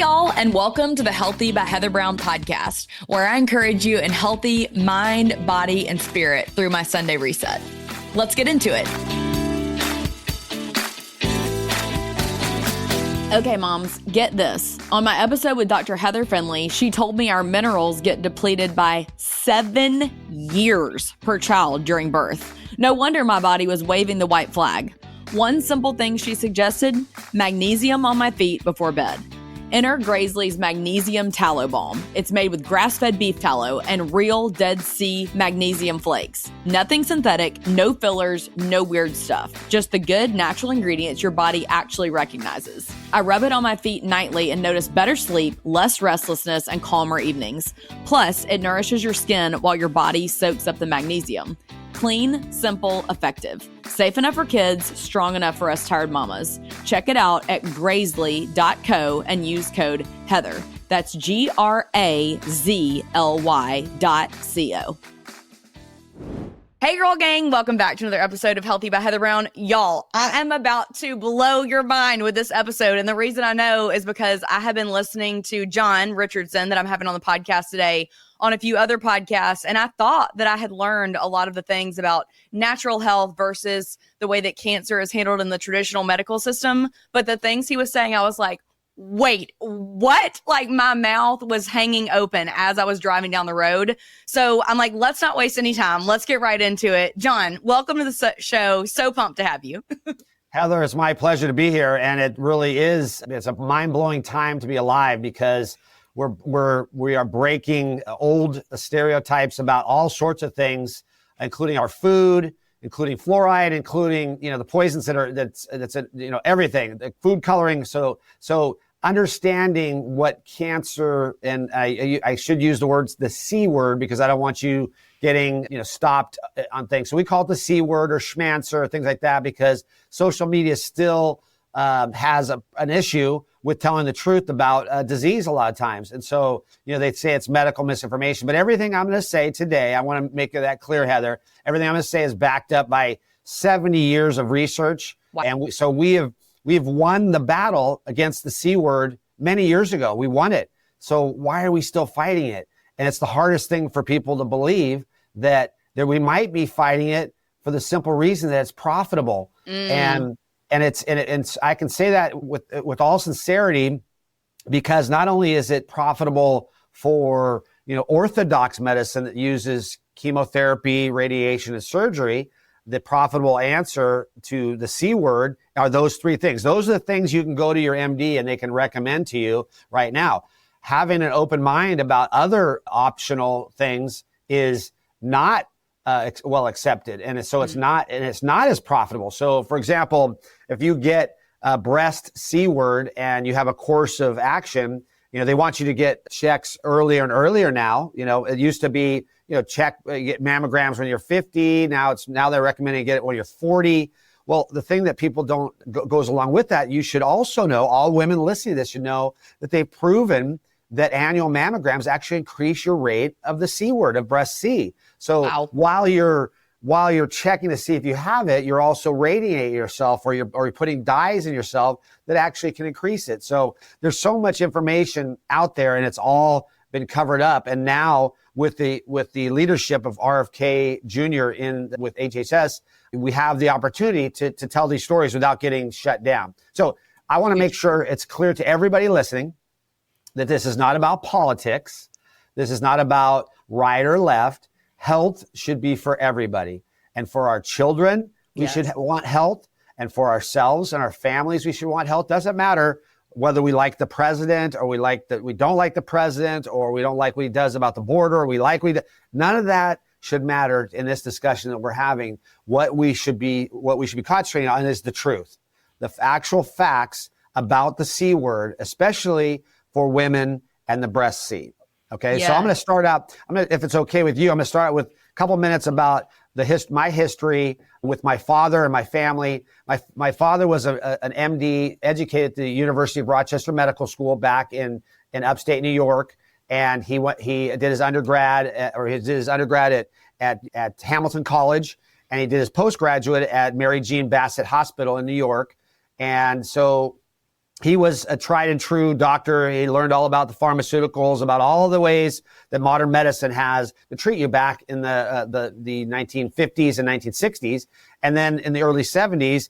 Hey, y'all, and welcome to the Healthy by Heather Brown podcast, where I encourage you in healthy mind, body, and spirit through my Sunday reset. Let's get into it. Okay, moms, get this. On my episode with Dr. Heather Finley, she told me our minerals get depleted by 7 years per child during birth. No wonder my body was waving the white flag. One simple thing she suggested, magnesium on my feet before bed. Enter Graisley's Magnesium Tallow Balm. It's made with grass-fed beef tallow and real Dead Sea magnesium flakes. Nothing synthetic, no fillers, no weird stuff. Just the good, natural ingredients your body actually recognizes. I rub it on my feet nightly and notice better sleep, less restlessness, and calmer evenings. Plus, it nourishes your skin while your body soaks up the magnesium. Clean, simple, effective. Safe enough for kids, strong enough for us tired mamas. Check it out at graisley.co and use code Heather. That's GRAZLY.co. Hey girl gang, welcome back to another episode of Healthy by Heather Brown. Y'all, I am about to blow your mind with this episode. And the reason I know is because I have been listening to John Richardson that I'm having on the podcast today on a few other podcasts. And I thought that I had learned a lot of the things about natural health versus the way that cancer is handled in the traditional medical system. But the things he was saying, I was like, wait, what? Like my mouth was hanging open as I was driving down the road. So I'm like, let's not waste any time. Let's get right into it. John, welcome to the show. So pumped to have you. Heather, it's my pleasure to be here. And it really is, it's a mind-blowing time to be alive because we are breaking old stereotypes about all sorts of things, including our food, including fluoride, including, the poisons that's everything, the food coloring. So understanding what cancer, and I should use the C word because I don't want you getting, stopped on things. So we call it the C word or schmancer or things like that because social media still has an issue with telling the truth about disease a lot of times. And so, they say it's medical misinformation, but everything I'm going to say today, I want to make that clear, Heather, everything I'm going to say is backed up by 70 years of research. Wow. And we've won the battle against the C word many years ago. We won it. So why are we still fighting it? And it's the hardest thing for people to believe that we might be fighting it for the simple reason that it's profitable. And I can say that with all sincerity, because not only is it profitable for, orthodox medicine that uses chemotherapy, radiation, and surgery, the profitable answer to the C word are those three things. Those are the things you can go to your MD and they can recommend to you right now. Having an open mind about other optional things is not well accepted. And so it's not as profitable. So for example, if you get a breast C word and you have a course of action, they want you to get checks earlier and earlier now. It used to be, get mammograms when you're 50. Now they're recommending get it when you're 40. Well, the thing that people goes along with that, you should also know, all women listening to this should know that they've proven that annual mammograms actually increase your rate of the C word, of breast C. So wow. while you're checking to see if you have it, you're also radiating yourself or you're putting dyes in yourself that actually can increase it. So there's so much information out there and it's all been covered up. And now with the leadership of RFK Jr. with HHS, we have the opportunity to tell these stories without getting shut down. So I want to make sure it's clear to everybody listening that this is not about politics. This is not about right or left. Health should be for everybody. And for our children, we should want health. And for ourselves and our families, we should want health. Doesn't matter whether we like the president or we don't like the president or we don't like what he does about the border or none of that should matter in this discussion that we're having. What we should be concentrating on is the truth, the actual facts about the C word, especially for women and the breast C. Okay. Yeah. So I'm going to start out, if it's okay with you, I'm going to start with a couple minutes about my history with my father and my family. My father was an MD, educated at the University of Rochester Medical School back in upstate New York. And he did his undergrad at Hamilton College, and he did his postgraduate at Mary Jean Bassett Hospital in New York. And so he was a tried and true doctor. He learned all about the pharmaceuticals, about all the ways that modern medicine has to treat you back in the 1950s and 1960s. And then in the early 70s,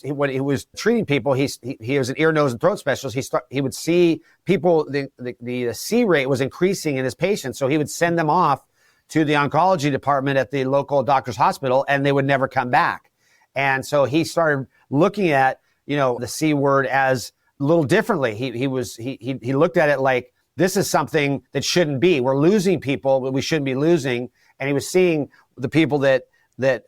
when he was treating people, he was an ear, nose, and throat specialist. He would see people, the C rate was increasing in his patients. So he would send them off to the oncology department at the local doctor's hospital, and they would never come back. And so he started looking at, the C word as a little differently. He looked at it like, this is something that shouldn't be. We're losing people that we shouldn't be losing. And he was seeing the people that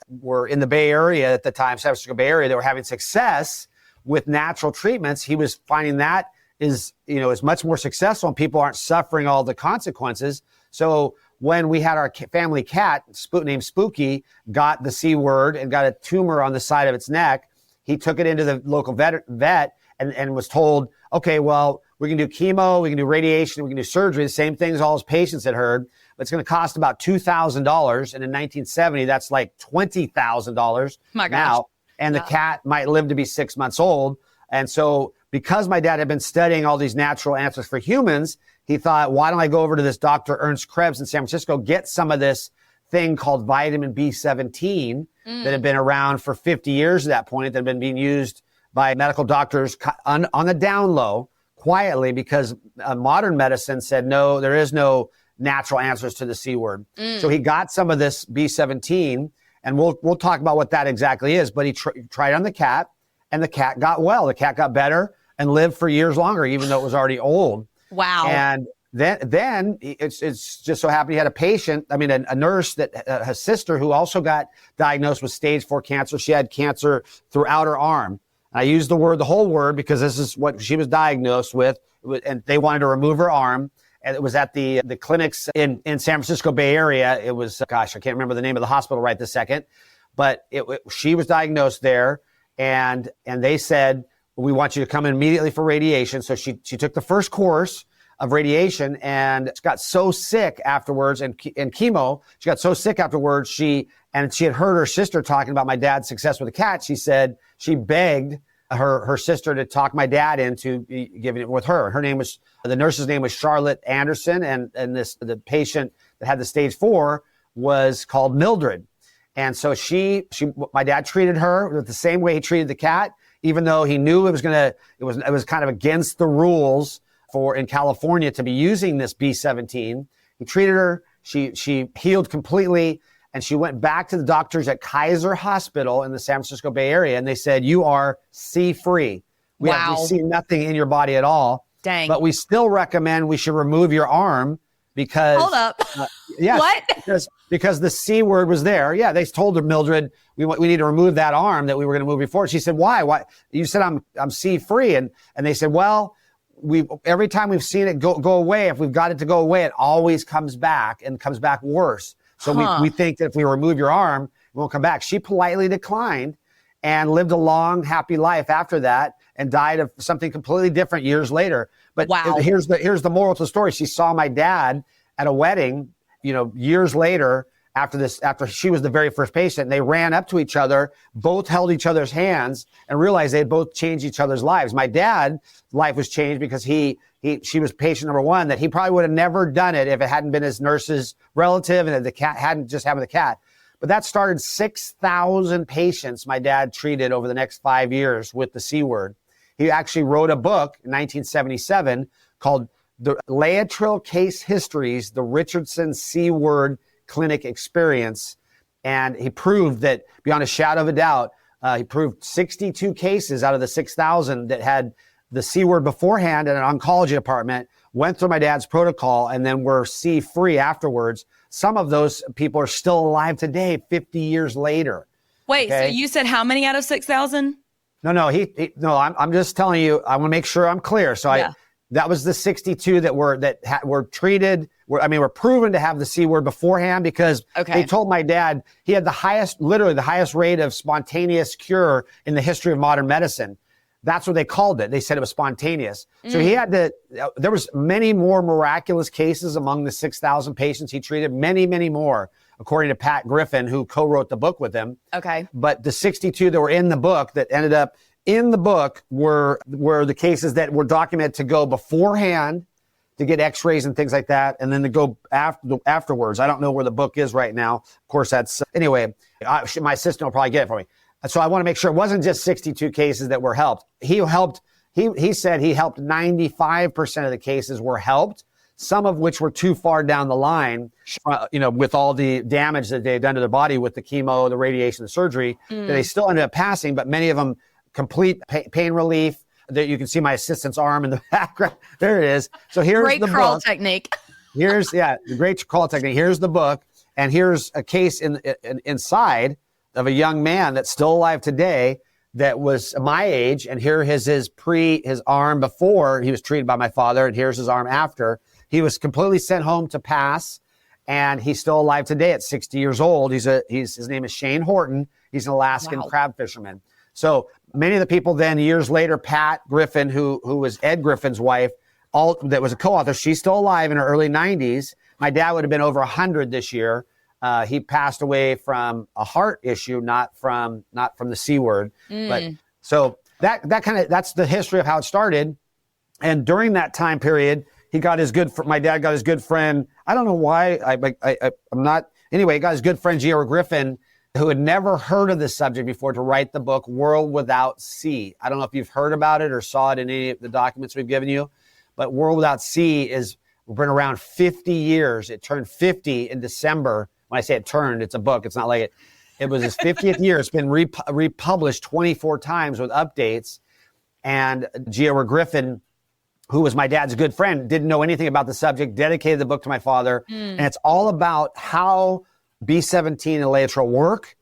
were in the Bay Area at the time, San Francisco Bay Area, that were having success with natural treatments. He was finding that is much more successful, and people aren't suffering all the consequences. So when we had our family cat named Spooky got the C word and got a tumor on the side of its neck, he took it into the local vet and was told, okay, well, we can do chemo, we can do radiation, we can do surgery, the same things all his patients had heard, but it's going to cost about $2,000. And in 1970, that's like $20,000 now. And the cat might live to be 6 months old. And so because my dad had been studying all these natural answers for humans, he thought, why don't I go over to this Dr. Ernst Krebs in San Francisco, get some of this thing called vitamin B-17 that had been around for 50 years at that point, that had been being used by medical doctors on the down low, quietly, because modern medicine said, no, there is no natural answers to the C word. So he got some of this B-17, and we'll talk about what that exactly is, but he tried on the cat, and the cat got well. The cat got better and lived for years longer, even though it was already old. Wow. And then it's just so happened he had a patient, a nurse that her sister, who also got diagnosed with stage 4 cancer. She had cancer throughout her arm. I use the whole word, because this is what she was diagnosed with, and they wanted to remove her arm. And it was at the clinics in San Francisco Bay Area. It was, I can't remember the name of the hospital right this second, but she was diagnosed there, and they said, we want you to come in immediately for radiation. So she took the first course of radiation, and she got so sick afterwards, and chemo, she got so sick afterwards, she had heard her sister talking about my dad's success with the cat. She said she begged her sister to talk my dad into giving it with her. The nurse's name was Charlotte Anderson, and the patient that had the stage 4 was called Mildred. And so my dad treated her with the same way he treated the cat, even though he knew it was kind of against the rules in California to be using this B-17. He treated her. She healed completely, and she went back to the doctors at Kaiser Hospital in the San Francisco Bay Area, and they said, you are C-free. We see nothing in your body at all. Dang. But we still recommend we should remove your arm because... Hold up. Yes, what? Because the C word was there. Yeah, they told her, Mildred, we need to remove that arm that we were going to move before. She said, why? Why? You said I'm C-free. And they said, well, every time we've seen it go away, if we've got it to go away, it always comes back and comes back worse. So we think that if we remove your arm, it won't come back. She politely declined and lived a long, happy life after that, and died of something completely different years later. But here's the moral to the story. She saw my dad at a wedding, years later, after she was the very first patient. They ran up to each other, both held each other's hands, and realized they had both changed each other's lives. My dad's life was changed because she was patient number 1, that he probably would have never done it if it hadn't been his nurse's relative and the cat hadn't just having the cat. But that started 6,000 patients my dad treated over the next 5 years with the C word. He actually wrote a book in 1977 called The Laetrile Case Histories, the Richardson C word clinic experience. And he proved that beyond a shadow of a doubt, he proved 62 cases out of the 6,000 that had the C word beforehand in an oncology department, went through my dad's protocol, and then were C-free afterwards. Some of those people are still alive today, 50 years later. Wait, okay? So you said how many out of 6,000? No, I'm just telling you, I want to make sure I'm clear. So yeah. That was the 62 that were treated. Were proven to have the C word beforehand, because they told my dad he had literally the highest rate of spontaneous cure in the history of modern medicine. That's what they called it. They said it was spontaneous. So there was many more miraculous cases among the 6,000 patients he treated, many, many more, according to Pat Griffin, who co-wrote the book with him. Okay. But the 62 that were in the book that ended up in the book were the cases that were documented to go beforehand to get x-rays and things like that, and then to go afterwards. I don't know where the book is right now. Of course, that's anyway. My assistant will probably get it for me. So I want to make sure it wasn't just 62 cases that were helped. He said he helped 95% of the cases were helped, some of which were too far down the line, with all the damage that they had done to their body with the chemo, the radiation, the surgery, that they still ended up passing, but many of them complete pain relief. That you can see my assistant's arm in the background. There it is. So here's great the crawl book. technique. The great crawl technique. Here's the book, and here's a case inside of a young man that's still alive today that was my age, and here is his arm before he was treated by my father, and here's his arm after. He was completely sent home to pass, and he's still alive today at 60 years old. His name is Shane Horton. He's an Alaskan crab fisherman. So many of the people then years later, Pat Griffin, who was Ed Griffin's wife, that was a co-author, she's still alive in her early 90s. My dad would have been over 100 this year. He passed away from a heart issue, not from the C word. But so that's the history of how it started. And during that time period, my dad got his good friend. I don't know why I'm not. Anyway, he got his good friend G.R. Griffin, who had never heard of this subject before, to write the book World Without C. I don't know if you've heard about it or saw it in any of the documents we've given you, but World Without C we've been around 50 years. It turned 50 in December. When I say it turned, it's a book. It's not like it was his 50th year. It's been republished 24 times with updates. And G.R. Griffin, who was my dad's good friend, didn't know anything about the subject, dedicated the book to my father. And it's all about how B-17 and Elytra work,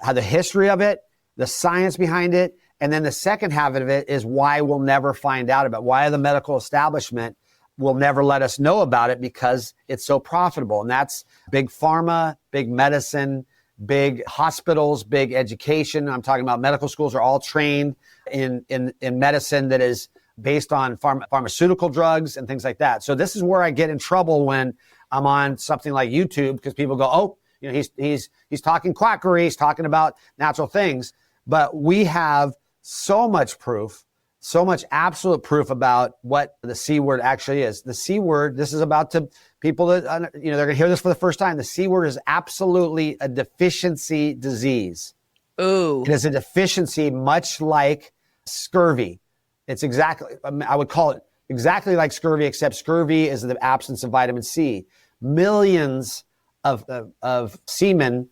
how the history of it, the science behind it, and then the second half of it is why we'll never find out about why the medical establishment will never let us know about it, because it's so profitable. And that's big pharma, big medicine, big hospitals, big education. I'm talking about medical schools are all trained in medicine that is based on pharmaceutical drugs and things like that. So this is where I get in trouble when I'm on something like YouTube, because people go, oh, he's talking quackery, he's talking about natural things. But we have so much proof, so much absolute proof about what the C word actually is. The C word, this is about to people that, they're going to hear this for the first time. The C word is absolutely a deficiency disease. Ooh. It is a deficiency much like scurvy. It's exactly, I would call it exactly like scurvy, except scurvy is the absence of vitamin C. Millions of seamen,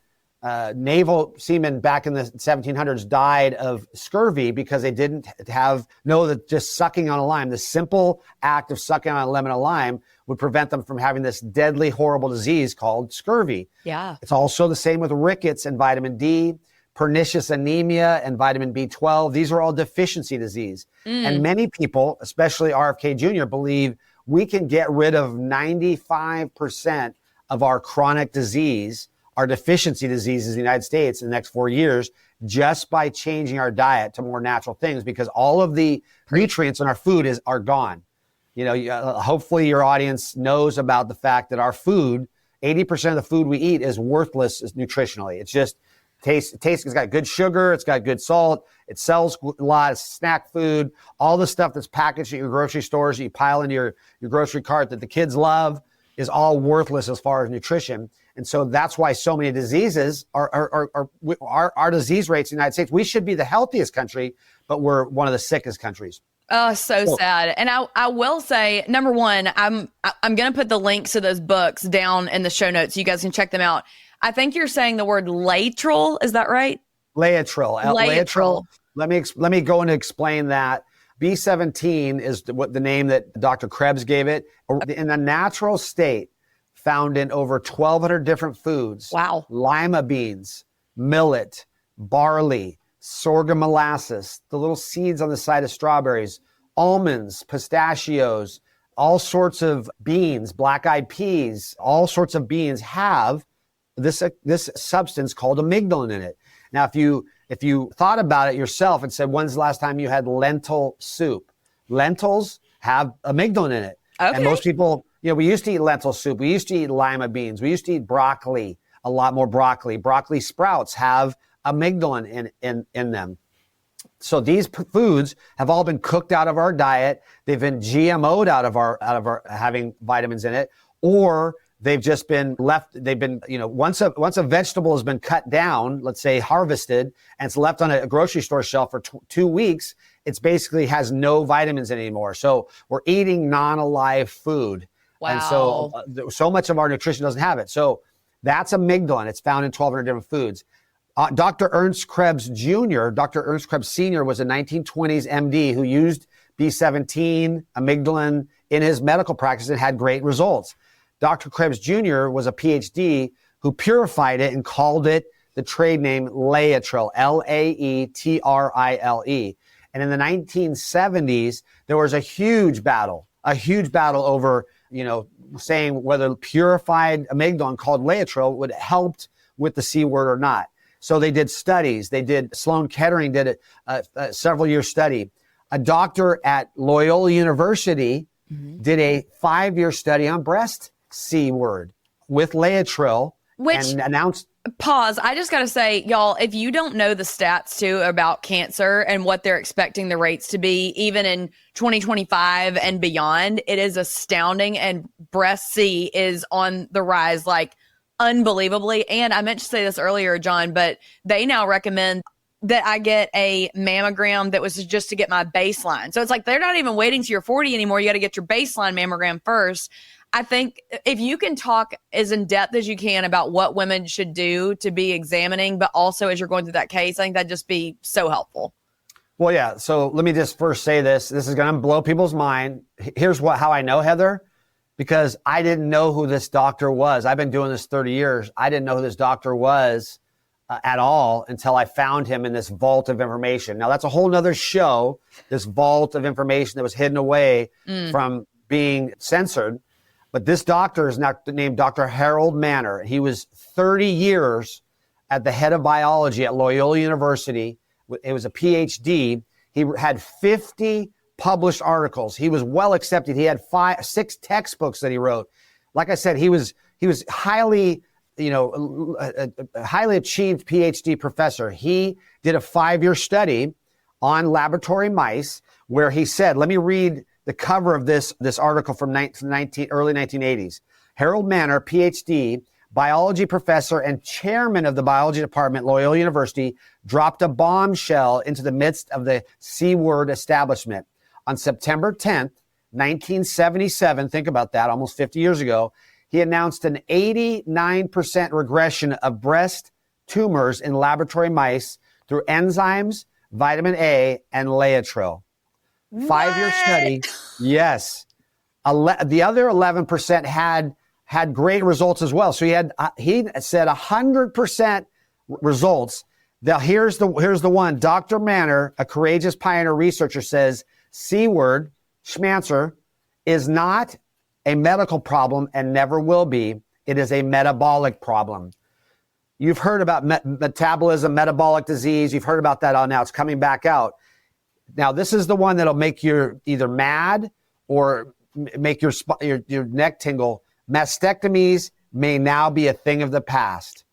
naval seamen back in the 1700s died of scurvy because they didn't know that just sucking on a lime, the simple act of sucking on a lemon or lime, would prevent them from having this deadly, horrible disease called scurvy. Yeah. It's also the same with rickets and vitamin D, pernicious anemia and vitamin B12. These are all deficiency disease. And many people, especially RFK Jr., believe we can get rid of 95% of our chronic disease, our deficiency diseases in the United States in the next 4 years, just by changing our diet to more natural things, because all of the nutrients in our food are gone. Hopefully your audience knows about the fact that our food, 80% of the food we eat is worthless nutritionally. It's just it's got good sugar, it's got good salt, it sells a lot of snack food, all the stuff that's packaged at your grocery stores that you pile into your grocery cart that the kids love is all worthless as far as nutrition. And so that's why so many diseases our disease rates in the United States. We should be the healthiest country, but we're one of the sickest countries. Oh, so sad. And I will say, number one, I'm going to put the links to those books down in the show notes so you guys can check them out. I think you're saying the word laetrile. Is that right? Laetrile. Laetrile. Let me go and explain that. B-17 is the name that Dr. Krebs gave it. In the natural state, found in over 1,200 different foods. Wow. Lima beans, millet, barley, sorghum molasses, the little seeds on the side of strawberries, almonds, pistachios, all sorts of beans, black-eyed peas, all sorts of beans have this substance called amygdalin in it. Now, if you thought about it yourself and said, when's the last time you had lentil soup? Lentils have amygdalin in it. Okay. And most people, we used to eat lentil soup. We used to eat lima beans. We used to eat broccoli, a lot more broccoli. Broccoli sprouts have amygdalin in them. So these foods have all been cooked out of our diet. They've been GMO'd out of our having vitamins in it, or they've just been left. They've been, once a vegetable has been cut down, let's say harvested, and it's left on a grocery store shelf for 2 weeks, it's basically has no vitamins in it anymore. So we're eating non-alive food. Wow. And so much of our nutrition doesn't have it. So that's amygdalin. It's found in 1,200 different foods. Dr. Ernst Krebs Jr., Dr. Ernst Krebs Sr. was a 1920s MD who used B-17, amygdalin in his medical practice and had great results. Dr. Krebs Jr. was a PhD who purified it and called it the trade name Laetrile, Laetrile. And in the 1970s, there was a huge battle over, saying whether purified amygdalin called Laetrile would help with the C word or not. So they did studies. Sloan Kettering did a several-year study. A doctor at Loyola University did a 5-year study on breast C word with Laetrile and announced. Pause. I just got to say, y'all, if you don't know the stats too about cancer and what they're expecting the rates to be, even in 2025 and beyond, it is astounding. And breast C is on the rise, like, unbelievably. And I meant to say this earlier, John, but they now recommend that I get a mammogram that was just to get my baseline. So it's like they're not even waiting till you're 40 anymore. You got to get your baseline mammogram first. I think if you can talk as in depth as you can about what women should do to be examining, but also as you're going through that case, I think that'd just be so helpful. Well, yeah. So let me just first say this. This is going to blow people's mind. Here's how I know, Heather. Because I didn't know who this doctor was. I've been doing this 30 years. I didn't know who this doctor was at all until I found him in this vault of information. Now, that's a whole nother show, this vault of information that was hidden away from being censored. But this doctor is now named Dr. Harold Manner. He was 30 years at the head of biology at Loyola University. It was a PhD. He had 50 published articles. He was well accepted. He had 6 textbooks that he wrote. Like I said, he was highly, highly achieved PhD professor. He did a 5-year study on laboratory mice where he said, let me read the cover of this article from early 1980s. Harold Manner, PhD, biology professor and chairman of the biology department at Loyola University, dropped a bombshell into the midst of the C-word establishment. On September 10th, 1977, think about that, almost 50 years ago, he announced an 89% regression of breast tumors in laboratory mice through enzymes, vitamin A, and Laetrile. 5-year study, yes. The other 11% had great results as well. So he said 100% results. Now here's the one. Dr. Manner, a courageous pioneer researcher, says C word, schmancer, is not a medical problem and never will be. It is a metabolic problem. You've heard about metabolism, metabolic disease. You've heard about that all now. It's coming back out. Now, this is the one that'll make you either mad or make your neck tingle. Mastectomies may now be a thing of the past.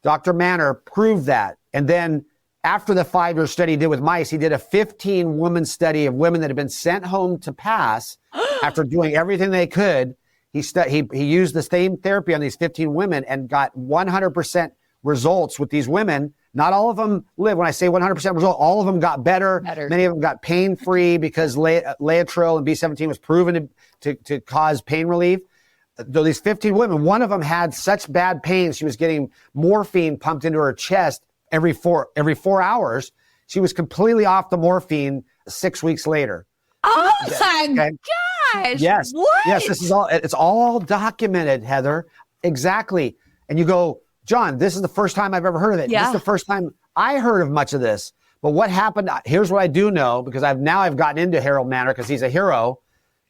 Dr. Manner proved that. And then after the 5-year study he did with mice, he did a 15-woman study of women that had been sent home to pass after doing everything they could. He used the same therapy on these 15 women and got 100% results with these women. Not all of them lived. When I say 100% result, all of them got better. Many of them got pain-free because Laetrile and B-17 was proven to cause pain relief. Though these 15 women, one of them had such bad pain, she was getting morphine pumped into her chest every 4 hours. She was completely off the morphine 6 weeks later. Oh my gosh. Yes. What? Yes, it's all documented, Heather. Exactly. And you go, John, this is the first time I've ever heard of it. Yeah. This is the first time I heard of much of this. But what happened? Here's what I do know, because I've gotten into Harold Manner because he's a hero.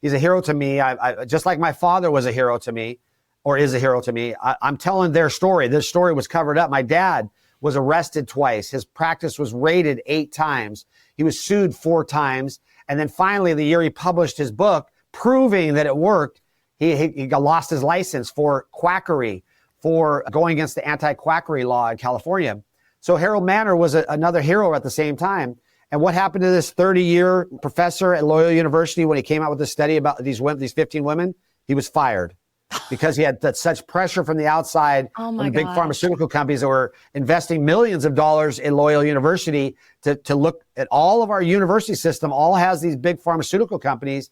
He's a hero to me. I just like my father was a hero to me, or is a hero to me. I'm telling their story. This story was covered up. My dad was arrested twice. His practice was raided 8 times. He was sued 4 times. And then finally, the year he published his book proving that it worked, he lost his license for quackery, for going against the anti-quackery law in California. So Harold Manner was another hero at the same time. And what happened to this 30-year professor at Loyola University when he came out with a study about these 15 women? He was fired because he had such pressure from the outside from the big pharmaceutical companies that were investing millions of dollars in Loyola University to look at all of our university system. All has these big pharmaceutical companies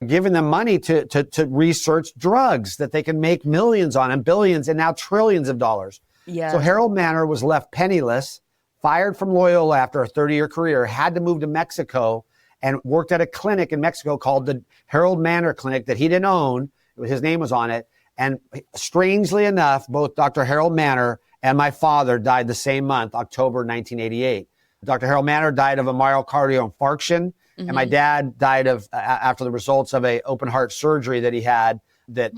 giving them money to research drugs that they can make millions on and billions and now trillions of dollars. Yeah. So Harold Manor was left penniless, fired from Loyola after a 30-year career, had to move to Mexico and worked at a clinic in Mexico called the Harold Manor Clinic that he didn't own. His name was on it. And strangely enough, both Dr. Harold Manor and my father died the same month, October 1988. Dr. Harold Manor died of a myocardial infarction, and my dad died of after the results of a open heart surgery that he had that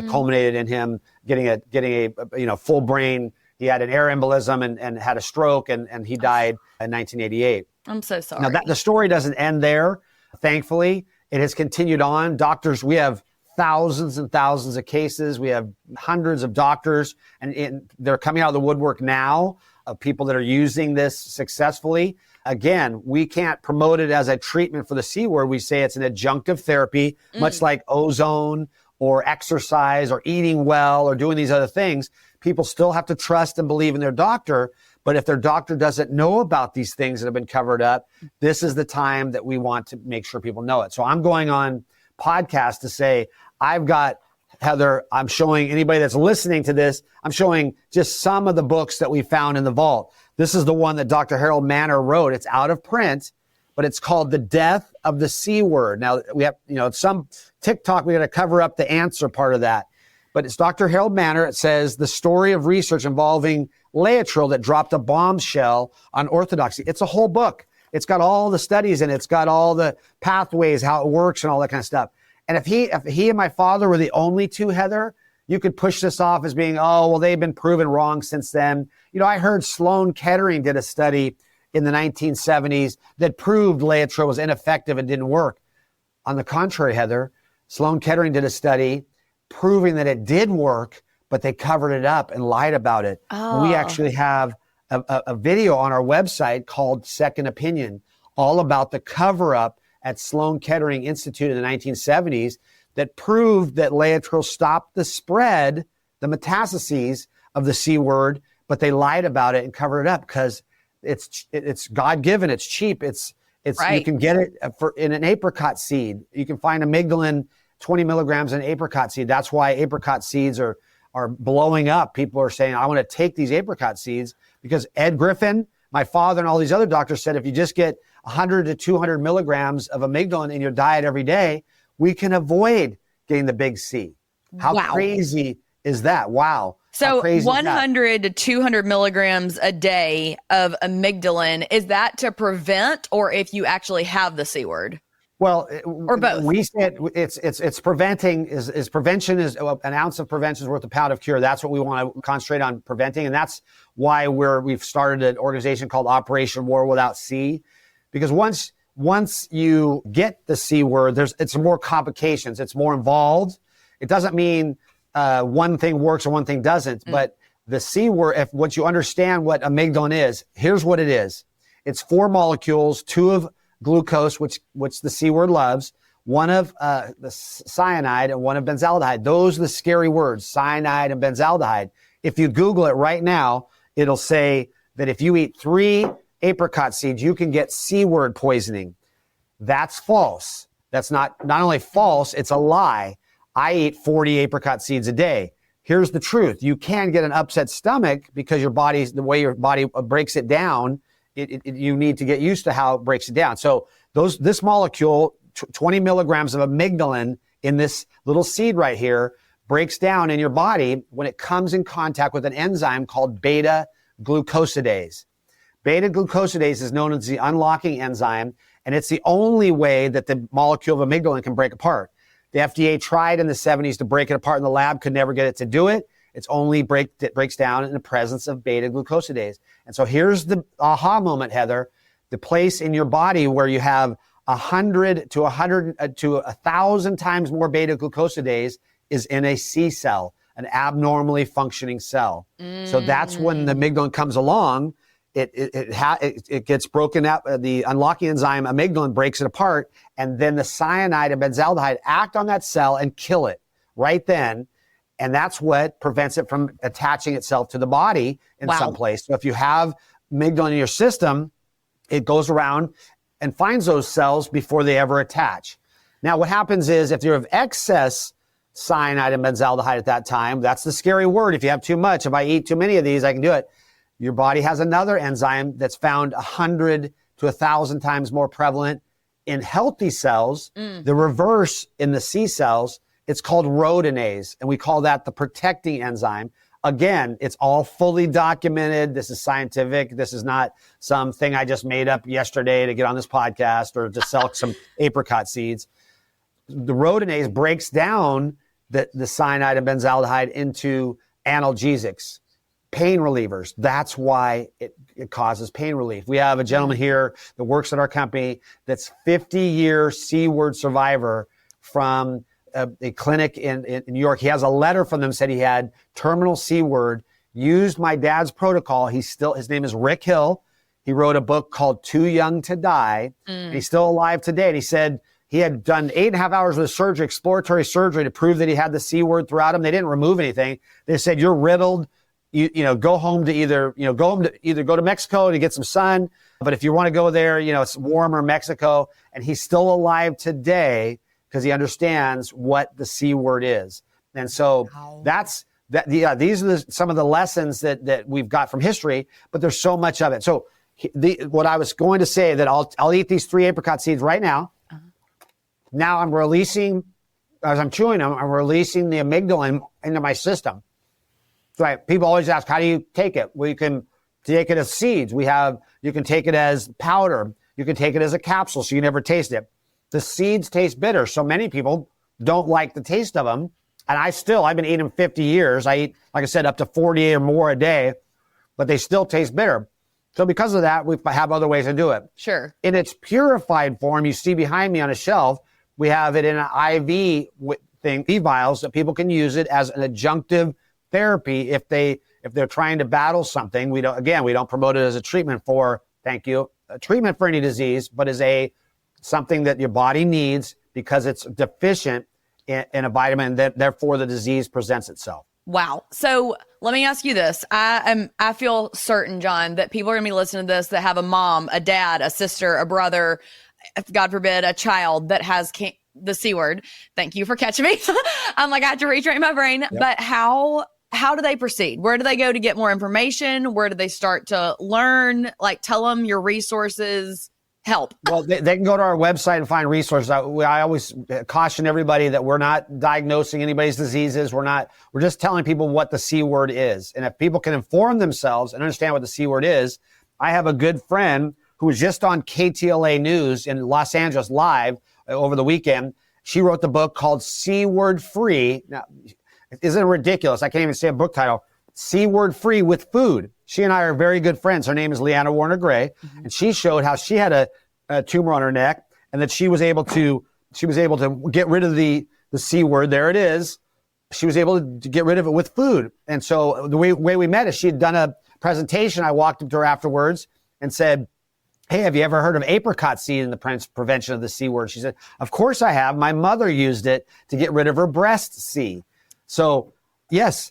culminated in him getting a full brain. He had an air embolism and had a stroke, and he died in 1988. I'm so sorry. Now, the story doesn't end there. Thankfully, it has continued on. Doctors, we have thousands and thousands of cases. We have hundreds of doctors, and they're coming out of the woodwork now of people that are using this successfully. Again, we can't promote it as a treatment for the C word. We say it's an adjunctive therapy, much like ozone or exercise or eating well or doing these other things. People still have to trust and believe in their doctor. But if their doctor doesn't know about these things that have been covered up, this is the time that we want to make sure people know it. So I'm going on podcast to say, I've got, Heather, I'm showing anybody that's listening to this, I'm showing just some of the books that we found in the vault. This is the one that Dr. Harold Manor wrote. It's out of print, but it's called The Death of the C Word. Now, we have, some TikTok, we got to cover up the answer part of that. But it's Dr. Harold Manor. It says the story of research involving Laetrile that dropped a bombshell on orthodoxy. It's a whole book. It's got all the studies in it. It's got all the pathways, how it works and all that kind of stuff. And if he and my father were the only two, Heather, you could push this off as being, oh, well, they've been proven wrong since then. I heard Sloan Kettering did a study in the 1970s that proved Laetrile was ineffective and didn't work. On the contrary, Heather, Sloan Kettering did a study proving that it did work, but they covered it up and lied about it. Oh. We actually have a video on our website called Second Opinion, all about the cover-up at Sloan Kettering Institute in the 1970s that proved that Laetrile stopped the spread, the metastases of the C word, but they lied about it and covered it up because it's God-given, it's cheap, it's right. You can get it in an apricot seed. You can find amygdalin 20 milligrams in apricot seed. That's why apricot seeds are blowing up. People are saying, I want to take these apricot seeds because Ed Griffin, my father, and all these other doctors said, if you just get 100 to 200 milligrams of amygdalin in your diet every day, we can avoid getting the big C. How crazy is that? Wow. So 100 to 200 milligrams a day of amygdalin, is that to prevent or if you actually have the C word? Well, or both. We said it's preventing is prevention is an ounce of prevention is worth a pound of cure. That's what we want to concentrate on preventing. And that's why we've started an organization called Operation War Without C, because once you get the C word, it's more complications. It's more involved. It doesn't mean one thing works or one thing doesn't, but the C word, once you understand what amygdalin is, here's what it is. It's 4 molecules, 2 of glucose, which the C word loves, 1 of the cyanide and 1 of benzaldehyde. Those are the scary words, cyanide and benzaldehyde. If you Google it right now, it'll say that if you eat 3 apricot seeds, you can get C word poisoning. That's false. That's not only false, it's a lie. I eat 40 apricot seeds a day. Here's the truth. You can get an upset stomach because the way your body breaks it down, you need to get used to how it breaks it down. So this molecule, 20 milligrams of amygdalin in this little seed right here, breaks down in your body when it comes in contact with an enzyme called beta-glucosidase. Beta-glucosidase is known as the unlocking enzyme, and it's the only way that the molecule of amygdalin can break apart. The FDA tried in the 70s to break it apart in the lab, could never get it to do it. It's only breaks down in the presence of beta-glucosidase. And so here's the aha moment, Heather, the place in your body where you have 100 to 1,000 times more beta-glucosidase is in a C cell, an abnormally functioning cell. So that's when the amygdalin comes along. it gets broken up. The unlocking enzyme amygdalin breaks it apart, and then the cyanide and benzaldehyde act on that cell and kill it right then. And that's what prevents it from attaching itself to the body in some place. So if you have amygdalin in your system, it goes around and finds those cells before they ever attach. Now, what happens is if you have excess cyanide and benzaldehyde at that time, that's the scary word. If you have too much, if I eat too many of these, I can do it. Your body has another enzyme that's found 100 to 1,000 times more prevalent in healthy cells. The reverse in the C cells, it's called rhodinase, and we call that the protecting enzyme. Again, it's all fully documented. This is scientific. This is not something I just made up yesterday to get on this podcast or to sell some apricot seeds. The rhodinase breaks down the cyanide and benzaldehyde into analgesics, pain relievers. That's why it causes pain relief. We have a gentleman here that works at our company that's 50-year C-word survivor from a clinic in New York. He has a letter from them, said he had terminal C-word, used my dad's protocol. His name is Rick Hill. He wrote a book called Too Young to Die. And he's still alive today. And he said he had done 8.5 hours of surgery, exploratory surgery, to prove that he had the C-word throughout him. They didn't remove anything. They said, you're riddled. Go home to either go to Mexico to get some sun. But if you want to go there, it's warmer Mexico. And he's still alive today because he understands what the C word is. And so these are some of the lessons that we've got from history, but there's so much of it. So what I was going to say, that I'll eat these 3 apricot seeds right now. Now I'm releasing, as I'm chewing them, I'm releasing the amygdalin into my system. Right. People always ask, how do you take it? Well, you can take it as seeds. You can take it as powder. You can take it as a capsule, so you never taste it. The seeds taste bitter. So many people don't like the taste of them. And I've been eating them 50 years. I eat, like I said, up to 40 or more a day, but they still taste bitter. So because of that, we have other ways to do it. Sure. In its purified form, you see behind me on a shelf, we have it in an IV thing, vials, that people can use it as an adjunctive therapy if they're trying to battle something. We don't promote it as a treatment for any disease, but as something that your body needs because it's deficient in a vitamin, that therefore the disease presents itself. Wow. So let me ask you this. I feel certain, John, that people are gonna be listening to this that have a mom, a dad, a sister, a brother, God forbid, a child that has the C word. Thank you for catching me. I'm like, I have to retrain my brain. Yep. But how do they proceed? Where do they go to get more information? Where do they start to learn? Like, tell them your resources. Help. Well, they can go to our website and find resources. I always caution everybody that we're not diagnosing anybody's diseases. We're just telling people what the C word is. And if people can inform themselves and understand what the C word is, I have a good friend who was just on KTLA News in Los Angeles live over the weekend. She wrote the book called C Word Free. Now, isn't it ridiculous? I can't even say a book title. C Word Free with Food. She and I are very good friends. Her name is Leanna Warner Gray, and she showed how she had a tumor on her neck, and that she was able to get rid of the C word. There it is. She was able to get rid of it with food. And so the way we met is she had done a presentation. I walked up to her afterwards and said, hey, have you ever heard of apricot seed in the prevention of the C word? She said, of course I have. My mother used it to get rid of her breast C. So yes.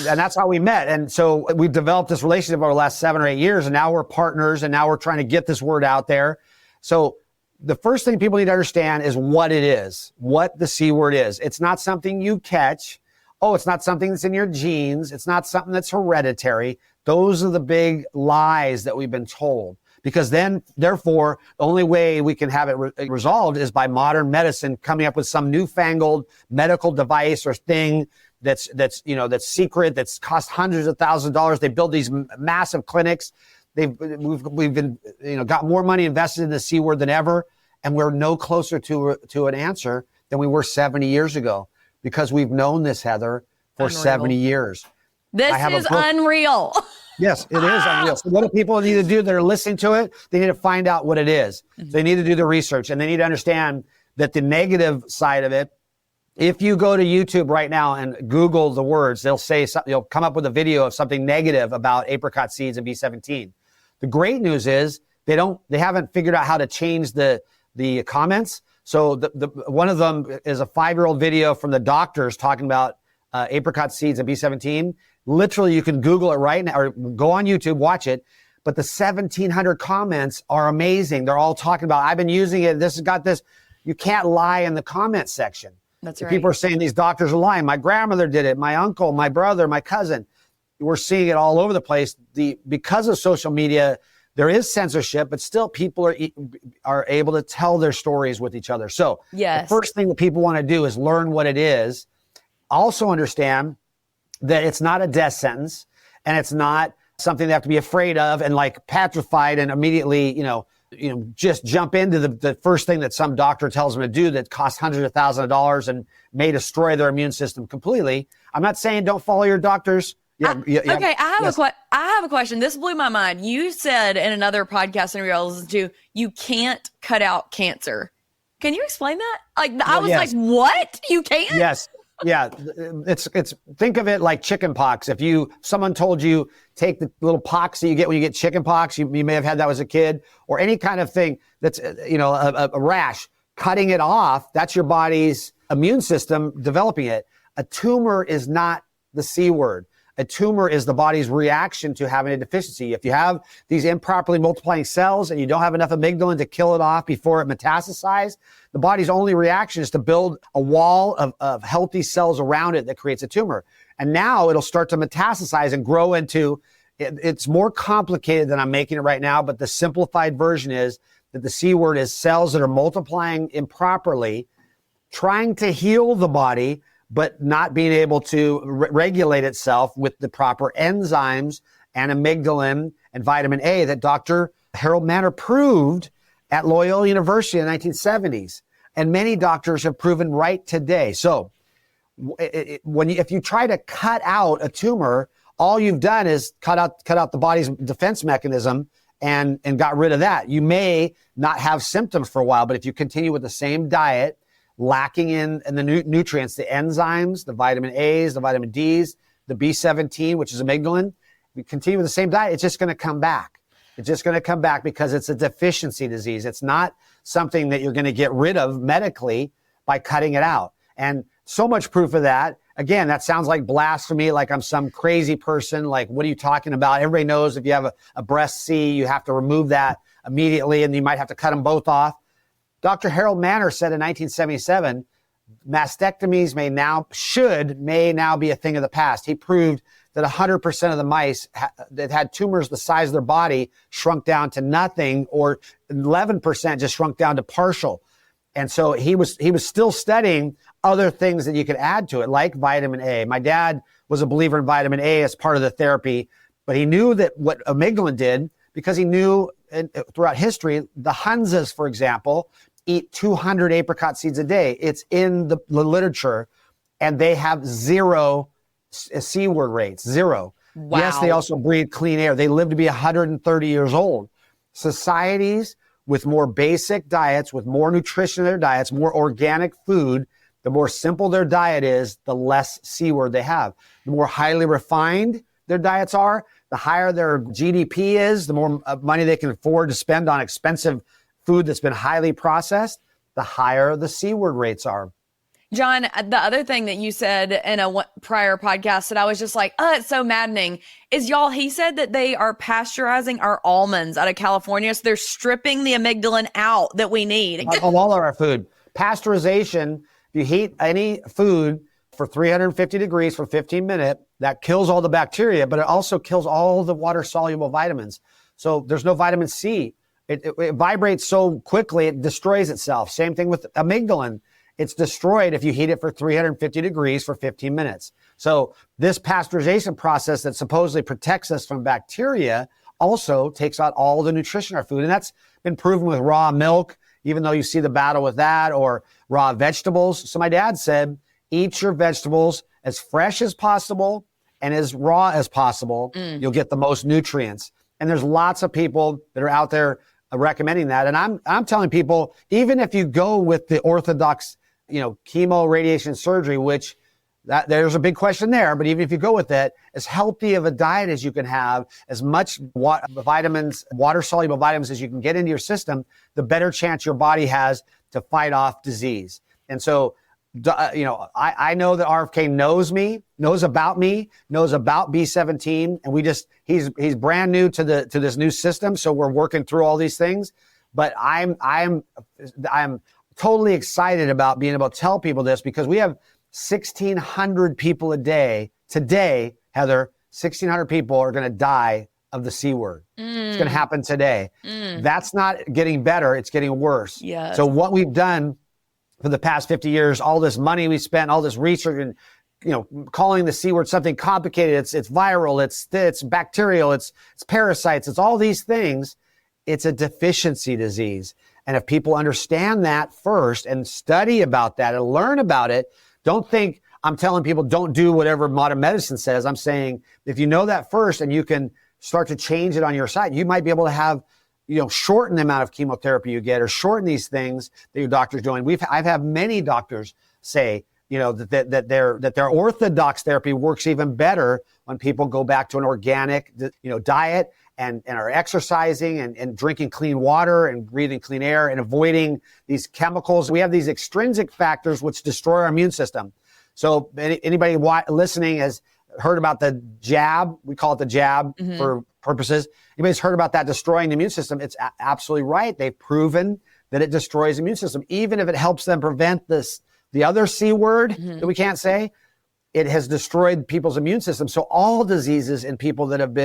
And that's how we met. And so we've developed this relationship over the last 7 or 8 years, and now we're partners, and now we're trying to get this word out there. So the first thing people need to understand is what it is, what the C word is. It's not something you catch. It's not something that's in your genes. It's not something that's hereditary. Those are the big lies that we've been told. Because therefore, the only way we can have it resolved is by modern medicine coming up with some newfangled medical device or thing that's secret, that's cost hundreds of thousands of dollars. They build these massive clinics. We've been, got more money invested in the C word than ever. And we're no closer to an answer than we were 70 years ago, because we've known this, Heather, for unreal. 70 years. This is unreal. Yes, it is unreal. So what do people need to do that are listening to it? They need to find out what it is. Mm-hmm. They need to do the research, and they need to understand that the negative side of it, if you go to YouTube right now and Google the words, they'll say something, you'll come up with a video of something negative about apricot seeds and B-17. The great news is they haven't figured out how to change the comments. So one of them is a 5-year-old video from the doctors talking about apricot seeds and B-17. Literally, you can Google it right now or go on YouTube, watch it. But the 1,700 comments are amazing. They're all talking about, I've been using it. This has got this. You can't lie in the comment section. That's right. People are saying these doctors are lying. My grandmother did it. My uncle, my brother, my cousin. We're seeing it all over the place. Because of social media, there is censorship, but still people are able to tell their stories with each other. So the first thing that people want to do is learn what it is. Also understand that it's not a death sentence and it's not something they have to be afraid of and like petrified and immediately, just jump into the first thing that some doctor tells them to do that costs hundreds of thousands of dollars and may destroy their immune system completely. I'm not saying don't follow your doctors. Okay, I have a question. This blew my mind. You said in another podcast interview I listened to, you can't cut out cancer. Can you explain that? I was like, what? You can't? Yes. Yeah, it's think of it like chicken pox. If someone told you take the little pox that you get when you get chicken pox, you may have had that as a kid, or any kind of thing that's a rash. Cutting it off, that's your body's immune system developing it. A tumor is not the C word. A tumor is the body's reaction to having a deficiency. If you have these improperly multiplying cells and you don't have enough amygdalin to kill it off before it metastasizes, the body's only reaction is to build a wall of healthy cells around it that creates a tumor. And now it'll start to metastasize and grow into, it's more complicated than I'm making it right now, but the simplified version is that the C word is cells that are multiplying improperly, trying to heal the body, but not being able to regulate itself with the proper enzymes and amygdalin and vitamin A that Dr. Harold Manor proved at Loyola University in the 1970s. And many doctors have proven right today. So if you try to cut out a tumor, all you've done is cut out the body's defense mechanism and got rid of that. You may not have symptoms for a while, but if you continue with the same diet, lacking in the nutrients, the enzymes, the vitamin A's, the vitamin D's, the B-17, which is amygdalin. We continue with the same diet, it's just going to come back. It's just going to come back because it's a deficiency disease. It's not something that you're going to get rid of medically by cutting it out. And so much proof of that. Again, that sounds like blasphemy, like I'm some crazy person. Like, what are you talking about? Everybody knows if you have a breast C, you have to remove that immediately, and you might have to cut them both off. Dr. Harold Manor said in 1977, mastectomies may now be a thing of the past. He proved that 100% of the mice that had tumors the size of their body shrunk down to nothing, or 11% just shrunk down to partial. And so he was still studying other things that you could add to it, like vitamin A. My dad was a believer in vitamin A as part of the therapy, but he knew that what amygdalin did, because he knew throughout history, the Hunzas, for example, eat 200 apricot seeds a day. It's in the literature, and they have zero C word rates, zero. Wow. Yes, they also breathe clean air. They live to be 130 years old. Societies with more basic diets, with more nutrition in their diets, more organic food, the more simple their diet is, the less C word they have. The more highly refined their diets are, the higher their GDP is, the more money they can afford to spend on expensive food that's been highly processed, the higher the C word rates are. John, the other thing that you said in a prior podcast that I was just like, it's so maddening, is he said that they are pasteurizing our almonds out of California. So they're stripping the amygdalin out that we need. Of all of our food. Pasteurization, if you heat any food for 350 degrees for 15 minutes, that kills all the bacteria, but it also kills all the water-soluble vitamins. So there's no vitamin C. It vibrates so quickly, it destroys itself. Same thing with amygdalin. It's destroyed if you heat it for 350 degrees for 15 minutes. So this pasteurization process that supposedly protects us from bacteria also takes out all the nutrition in our food. And that's been proven with raw milk, even though you see the battle with that, or raw vegetables. So my dad said, eat your vegetables as fresh as possible and as raw as possible. You'll get the most nutrients. And there's lots of people that are out there recommending that. And I'm telling people, even if you go with the orthodox, chemo, radiation, surgery, which That there's a big question there, but even if you go with it, as healthy of a diet as you can have, as much vitamins, water-soluble vitamins as you can get into your system, the better chance your body has to fight off disease. And so, I know that RFK knows me, knows about B-17, and he's brand new to this new system, so we're working through all these things. But I'm totally excited about being able to tell people this, because we have 1,600 people a day. Today, Heather, 1,600 people are going to die of the C word. It's going to happen today. That's not getting better. It's getting worse. Yes. So what we've done for the past 50 years, all this money we spent, all this research, and calling the C word something complicated. It's viral. It's bacterial. It's parasites. It's all these things. It's a deficiency disease. And if people understand that first and study about that and learn about it, don't think I'm telling people don't do whatever modern medicine says. I'm saying if you know that first and you can start to change it on your side, you might be able to have, shorten the amount of chemotherapy you get, or shorten these things that your doctor's doing. I've had many doctors say, that their orthodox therapy works even better when people go back to an organic, diet and are exercising and drinking clean water and breathing clean air and avoiding these chemicals. We have these extrinsic factors which destroy our immune system. So anybody listening has heard about the jab. We call it the jab for purposes. Anybody's heard about that destroying the immune system? It's absolutely right. They've proven that it destroys the immune system. Even if it helps them prevent the other C word that we can't say, it has destroyed people's immune system. So all diseases in people that have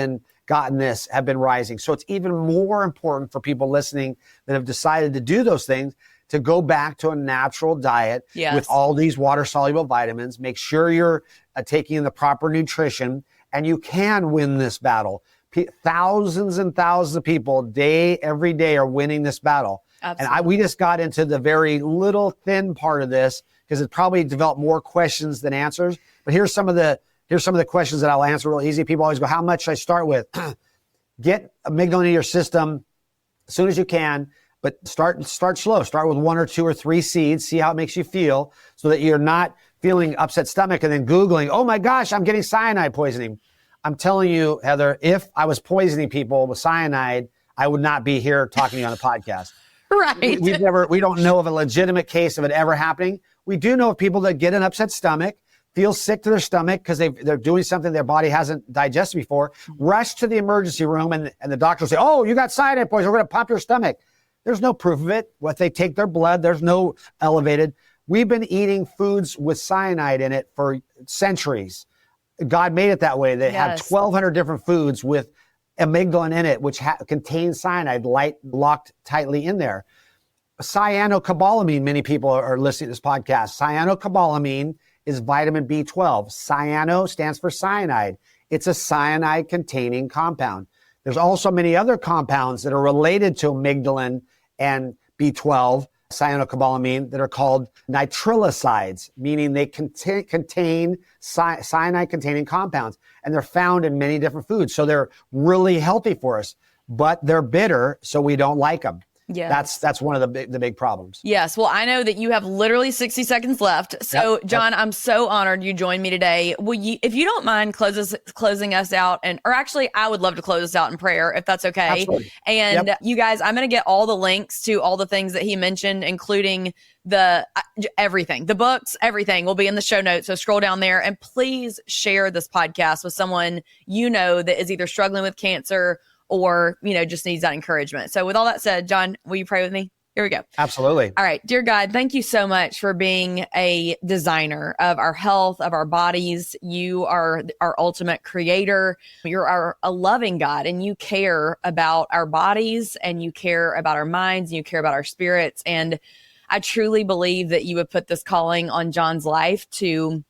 gotten this have been rising. So it's even more important for people listening that have decided to do those things to go back to a natural diet with all these water-soluble vitamins. Make sure you're taking the proper nutrition, and you can win this battle. Thousands and thousands of people every day are winning this battle. Absolutely. And we just got into the very little thin part of this because it probably developed more questions than answers. But here's some of the questions that I'll answer real easy. People always go, how much should I start with? Get amygdalin in your system as soon as you can, but start slow. Start with 1 or 2 or 3 seeds. See how it makes you feel, so that you're not feeling upset stomach and then Googling, oh my gosh, I'm getting cyanide poisoning. I'm telling you, Heather, if I was poisoning people with cyanide, I would not be here talking to you on a podcast. Right. We don't know of a legitimate case of it ever happening. We do know of people that get an upset stomach, feel sick to their stomach because they're doing something their body hasn't digested before, rush to the emergency room, and the doctor will say, oh, you got cyanide poisoning, we're going to pop your stomach. There's no proof of it. If they take their blood, there's no elevated. We've been eating foods with cyanide in it for centuries. God made it that way. They have 1,200 different foods with amygdalin in it, which contains cyanide locked tightly in there. Cyanocobalamin, many people are listening to this podcast. Cyanocobalamin is vitamin B12. Cyano stands for cyanide. It's a cyanide-containing compound. There's also many other compounds that are related to amygdalin and B12, cyanocobalamin, that are called nitrilocydes, meaning they contain cyanide-containing compounds, and they're found in many different foods. So they're really healthy for us, but they're bitter, so we don't like them. Yeah, that's one of the big problems. Yes. Well, I know that you have literally 60 seconds left. So, John, I'm so honored you joined me today. Will you, if you don't mind, closing us out, or actually, I would love to close us out in prayer, if that's okay. Absolutely. And you guys, I'm going to get all the links to all the things that he mentioned, including everything, the books, everything will be in the show notes. So scroll down there and please share this podcast with someone that is either struggling with cancer or, just needs that encouragement. So with all that said, John, will you pray with me? Here we go. Absolutely. All right. Dear God, thank you so much for being a designer of our health, of our bodies. You are our ultimate creator. You're a loving God, and you care about our bodies, and you care about our minds, and you care about our spirits. And I truly believe that you would put this calling on John's life to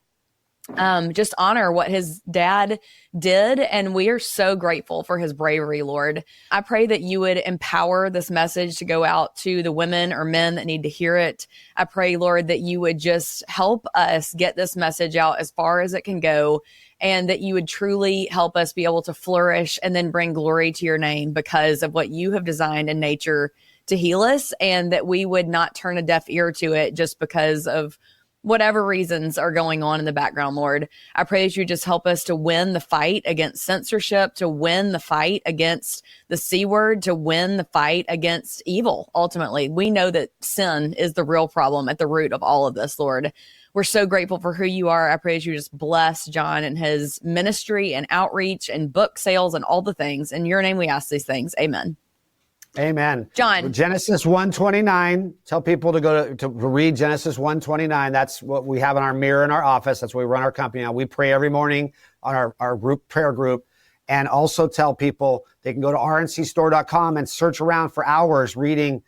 just honor what his dad did. And we are so grateful for his bravery, Lord. I pray that you would empower this message to go out to the women or men that need to hear it. I pray, Lord, that you would just help us get this message out as far as it can go, and that you would truly help us be able to flourish and then bring glory to your name because of what you have designed in nature to heal us, and that we would not turn a deaf ear to it just because of whatever reasons are going on in the background, Lord. I pray that you just help us to win the fight against censorship, to win the fight against the C word, to win the fight against evil. Ultimately, we know that sin is the real problem at the root of all of this, Lord. We're so grateful for who you are. I pray that you just bless John and his ministry and outreach and book sales and all the things. In your name we ask these things. Amen. Amen. John. Genesis 1:29. Tell people to go to read Genesis 1:29. That's what we have in our mirror in our office. That's what we run our company on. We pray every morning on our group prayer group. And also tell people they can go to rncstore.com and search around for hours reading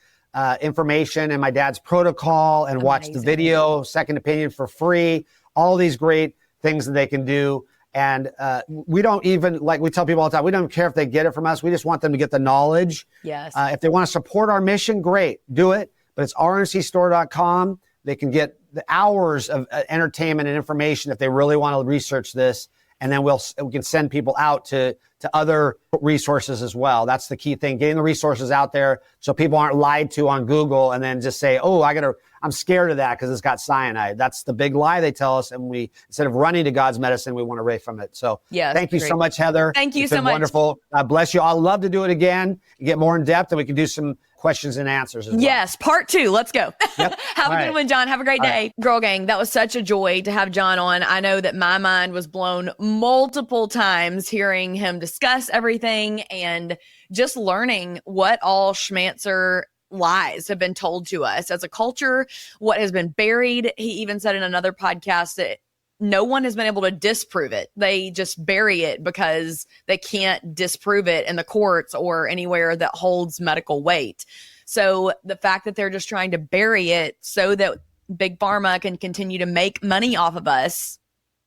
information and my dad's protocol and watch the video, Second Opinion for free. All these great things that they can do. And we don't even, like we tell people all the time, we don't care if they get it from us. We just want them to get the knowledge. Yes. If they want to support our mission, great, do it. But it's rncstore.com. They can get the hours of entertainment and information if they really want to research this. And then we can send people out to other resources as well. That's the key thing, getting the resources out there so people aren't lied to on Google and then just say, oh, I'm scared of that because it's got cyanide. That's the big lie they tell us. And we, instead of running to God's medicine, we want to away from it. So thank you so much, Heather. Thank you it's so been much. Wonderful. God bless you. I'd love to do it again and get more in depth, and we can do some questions and answers as well. Yes, part 2. Let's go. Yep. Have a good one, John. Have a great day. Girl Gang, that was such a joy to have John on. I know that my mind was blown multiple times hearing him discuss everything and just learning what all schmancer lies have been told to us as a culture, what has been buried. He even said in another podcast that no one has been able to disprove it. They just bury it because they can't disprove it in the courts or anywhere that holds medical weight. So the fact that they're just trying to bury it so that Big Pharma can continue to make money off of us,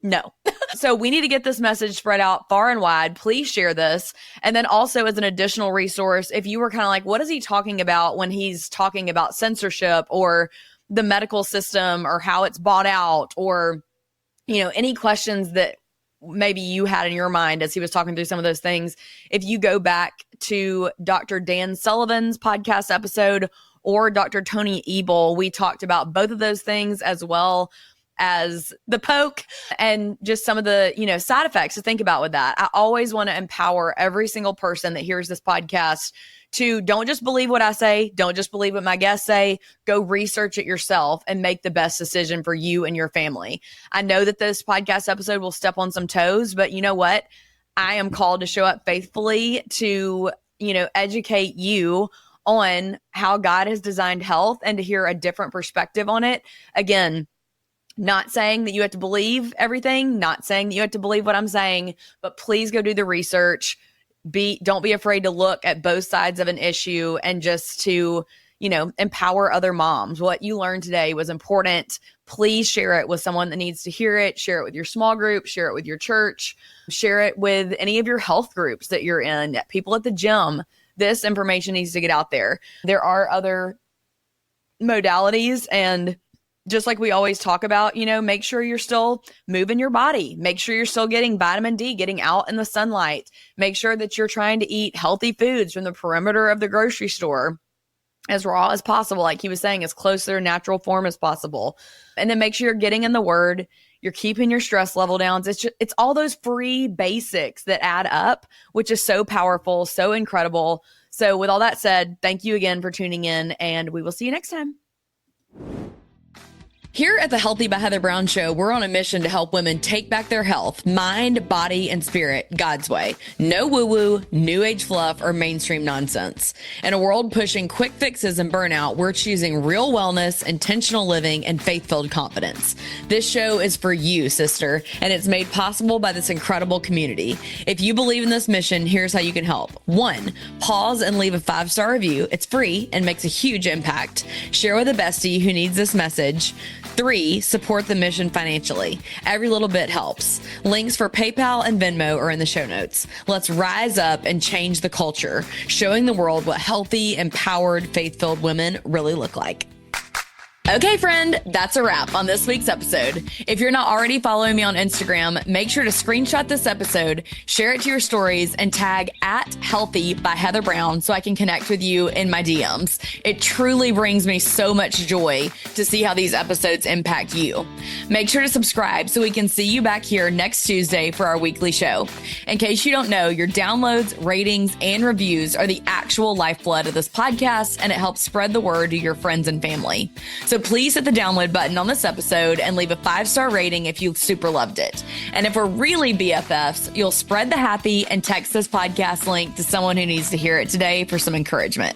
no. So we need to get this message spread out far and wide. Please share this. And then also as an additional resource, if you were kind of like, what is he talking about when he's talking about censorship or the medical system or how it's bought out, or any questions that maybe you had in your mind as he was talking through some of those things. If you go back to Dr. Dan Sullivan's podcast episode or Dr. Tony Ebel, we talked about both of those things as well as the poke and just some of the, side effects to think about with that. I always want to empower every single person that hears this podcast to don't just believe what I say. Don't just believe what my guests say. Go research it yourself and make the best decision for you and your family. I know that this podcast episode will step on some toes, but you know what? I am called to show up faithfully to, educate you on how God has designed health and to hear a different perspective on it. Again, not saying that you have to believe everything, not saying that you have to believe what I'm saying, but please go do the research. Don't be afraid to look at both sides of an issue and just to, empower other moms. What you learned today was important. Please share it with someone that needs to hear it. Share it with your small group, share it with your church, share it with any of your health groups that you're in, people at the gym. This information needs to get out there. There are other modalities, and just like we always talk about, make sure you're still moving your body. Make sure you're still getting vitamin D, getting out in the sunlight. Make sure that you're trying to eat healthy foods from the perimeter of the grocery store as raw as possible. Like he was saying, as close to their natural form as possible. And then make sure you're getting in the word. You're keeping your stress level down. It's all those free basics that add up, which is so powerful, so incredible. So with all that said, thank you again for tuning in, and we will see you next time. Here at the Healthy by Heather Brown Show, we're on a mission to help women take back their health, mind, body, and spirit God's way. No woo-woo, new age fluff, or mainstream nonsense. In a world pushing quick fixes and burnout, we're choosing real wellness, intentional living, and faith-filled confidence. This show is for you, sister, and it's made possible by this incredible community. If you believe in this mission, here's how you can help. 1, pause and leave a 5-star review. It's free and makes a huge impact. Share with a bestie who needs this message. 3, support the mission financially. Every little bit helps. Links for PayPal and Venmo are in the show notes. Let's rise up and change the culture, showing the world what healthy, empowered, faith-filled women really look like. Okay, friend, that's a wrap on this week's episode. If you're not already following me on Instagram, make sure to screenshot this episode, share it to your stories, and tag @Healthy by Heather Brown so I can connect with you in my DMs. It truly brings me so much joy to see how these episodes impact you. Make sure to subscribe so we can see you back here next Tuesday for our weekly show. In case you don't know, your downloads, ratings, and reviews are the actual lifeblood of this podcast, and it helps spread the word to your friends and family. So please hit the download button on this episode and leave a 5-star rating if you super loved it. And if we're really BFFs, you'll spread the happy and text this podcast link to someone who needs to hear it today for some encouragement.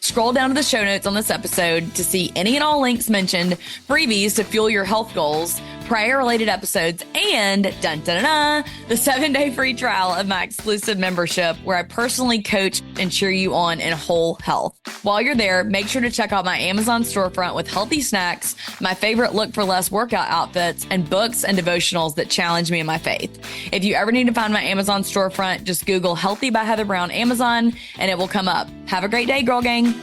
Scroll down to the show notes on this episode to see any and all links mentioned, freebies to fuel your health goals, prior-related episodes, and the 7-day free trial of my exclusive membership where I personally coach and cheer you on in whole health. While you're there, make sure to check out my Amazon storefront with healthy snacks, my favorite look for less workout outfits, and books and devotionals that challenge me in my faith. If you ever need to find my Amazon storefront, just Google Healthy by Heather Brown Amazon and it will come up. Have a great day, girl gang.